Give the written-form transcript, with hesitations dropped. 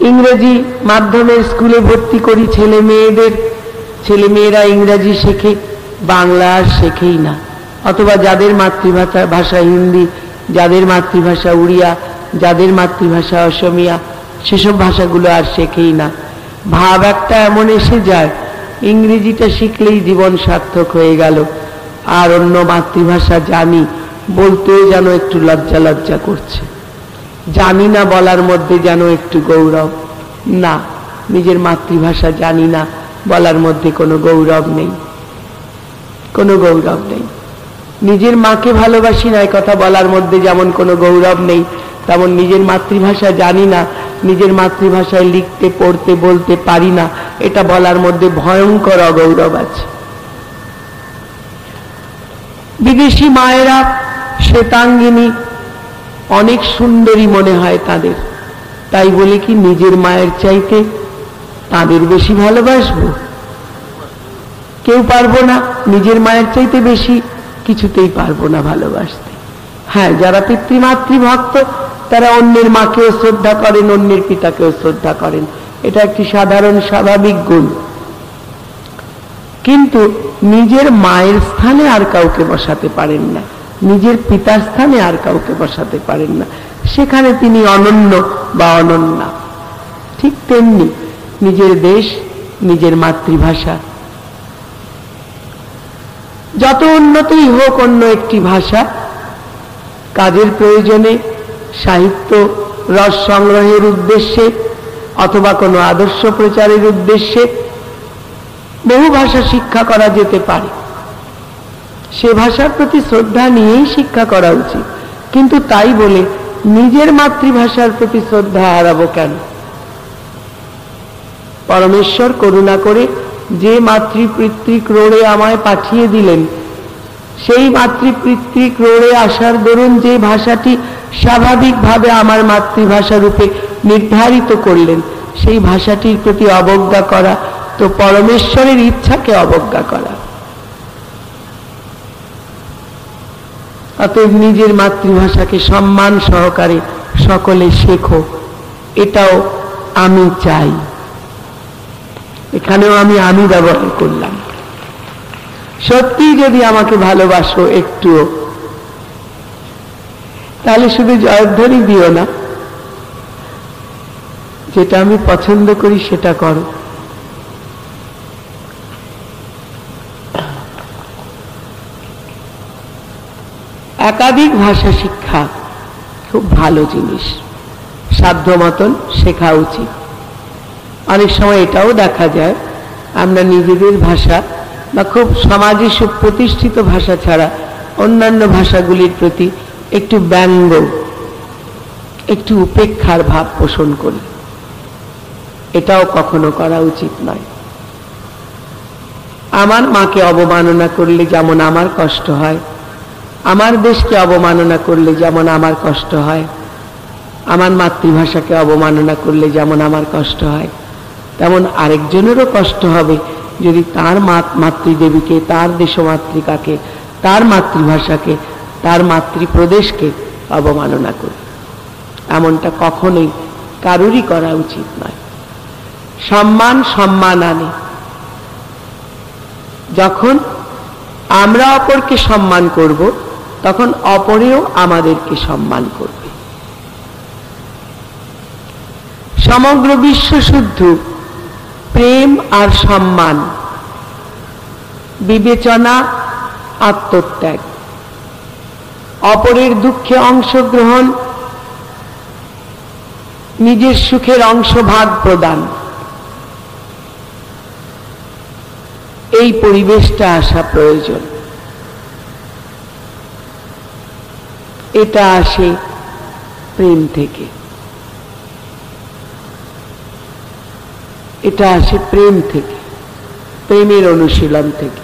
ইংরেজি মাধ্যমের স্কুলে ভর্তি করি ছেলেমেয়েরা ইংরেজি শেখে, বাংলা আর শেখেই না। অথবা যাদের মাতৃভাষা হিন্দি, যাদের মাতৃভাষা উড়িয়া, যাদের মাতৃভাষা অসমিয়া, সেসব ভাষাগুলো আর শেখেই না। ভাব একটা এমন এসে যায়, ইংরেজিটা শিখলেই জীবন সার্থক হয়ে গেল, আর অন্য মাতৃভাষা জানি বলতেও যেন একটু লজ্জা লজ্জা করছে, জানি না বলার মধ্যে যেন একটু গৌরব। না, নিজের মাতৃভাষা জানি না বলার মধ্যে কোনো গৌরব নেই, কোনো গৌরব নেই। নিজের মাকে ভালোবাসি না কথা বলার মধ্যে যেমন কোনো গৌরব নেই, তেমন নিজের মাতৃভাষা জানি না, নিজের মাতৃভাষায় লিখতে পড়তে বলতে পারি না, এটা বলার মধ্যে ভয়ঙ্কর অগৌরব আছে। বিদেশি মায়েরা শ্বেতাঙ্গিনী, অনেক সুন্দরী মনে হয় তাদের, তাই বলে কি নিজের মায়ের চাইতে তাদের বেশি ভালোবাসবো? কেউ পারবো না, নিজের মায়ের চাইতে বেশি কিছুতেই পারবো না ভালোবাসতে। হ্যাঁ, যারা পিতৃমাতৃ ভক্ত তারা অন্যের মাকেও শ্রদ্ধা করেন, অন্যের পিতাকেও শ্রদ্ধা করেন, এটা একটি সাধারণ স্বাভাবিক গুণ। কিন্তু নিজের মায়ের স্থানে আর কাউকে বসাতে পারেন না, নিজের পিতার স্থানে আর কাউকে বসাতে পারেন না, সেখানে তিনি অনন্য বা অনন্যা। ঠিক তেমনি নিজের দেশ, নিজের মাতৃভাষা যত উন্নতই হোক অন্য একটি ভাষা, কাজের প্রয়োজনে, সাহিত্য রস সংগ্রহের উদ্দেশ্যে অথবা কোনো আদর্শ প্রচারের উদ্দেশ্যে বহু ভাষা শিক্ষা করা যেতে পারে, সে ভাষার প্রতি শ্রদ্ধা নিয়েই শিক্ষা করা উচিত। কিন্তু তাই বলে নিজের মাতৃভাষার প্রতি শ্রদ্ধা হারাবো কেন? পরমেশ্বর করুণা করে যে মাতৃপিতৃক রোড়ে আমায় পাঠিয়ে দিলেন, সেই মাতৃপিতৃক রোড়ে আসার দরুন যে ভাষাটি স্বাভাবিকভাবে আমার মাতৃভাষা রূপে নির্ধারিত করলেন, সেই ভাষাটির প্রতি অবজ্ঞা করা তো পরমেশ্বরের ইচ্ছাকে অবজ্ঞা করা। অতএব নিজের মাতৃভাষাকে সম্মান সহকারে সকলে শেখো, এটাও আমি চাই। এখানেও আমি ব্যবহার করলাম। সত্যি যদি আমাকে ভালোবাসো একটুও, তাহলে শুধু জয়ধ্বনি দিও না, যেটা আমি পছন্দ করি সেটা করো। একাধিক ভাষা শিক্ষা খুব ভালো জিনিস, সাধ্য মতন শেখা উচিত। অনেক সময় এটাও দেখা যায় আমরা নিজেদের ভাষা বা খুব সমাজে সুপ্রতিষ্ঠিত ভাষা ছাড়া অন্যান্য ভাষাগুলির প্রতি একটু ব্যঙ্গ, একটু উপেক্ষার ভাব পোষণ করি। এটাও কখনো করা উচিত নয়। আমার মাকে অবমাননা করলে যেমন আমার কষ্ট হয়, আমার দেশকে অবমাননা করলে যেমন আমার কষ্ট হয়, আমার মাতৃভাষাকে অবমাননা করলে যেমন আমার কষ্ট হয়, তেমন আরেকজনেরও কষ্ট হবে যদি তার মাতৃদেবীকে, তার দেশমাতৃকাকে, তার মাতৃভাষাকে, তার মাতৃপ্রদেশকে অবমাননা করে। এমনটা কখনোই কারোরই করা উচিত নয়। সম্মান সম্মান আনে। যখন আমরা অপরকে সম্মান করব, তখন অপরেও আমাদেরকে সম্মান করবে। সমগ্র বিশ্ব শুদ্ধ প্রেম আর সম্মান, বিবেচনা, আত্মত্যাগ, অপরের দুঃখে অংশগ্রহণ, নিজের সুখের অংশভাগ প্রদান, এই পরিবেশটা আসা প্রয়োজন। এটা আসে প্রেম থেকে, এটা আসে প্রেম থেকে, প্রেমের অনুশীলন থেকে।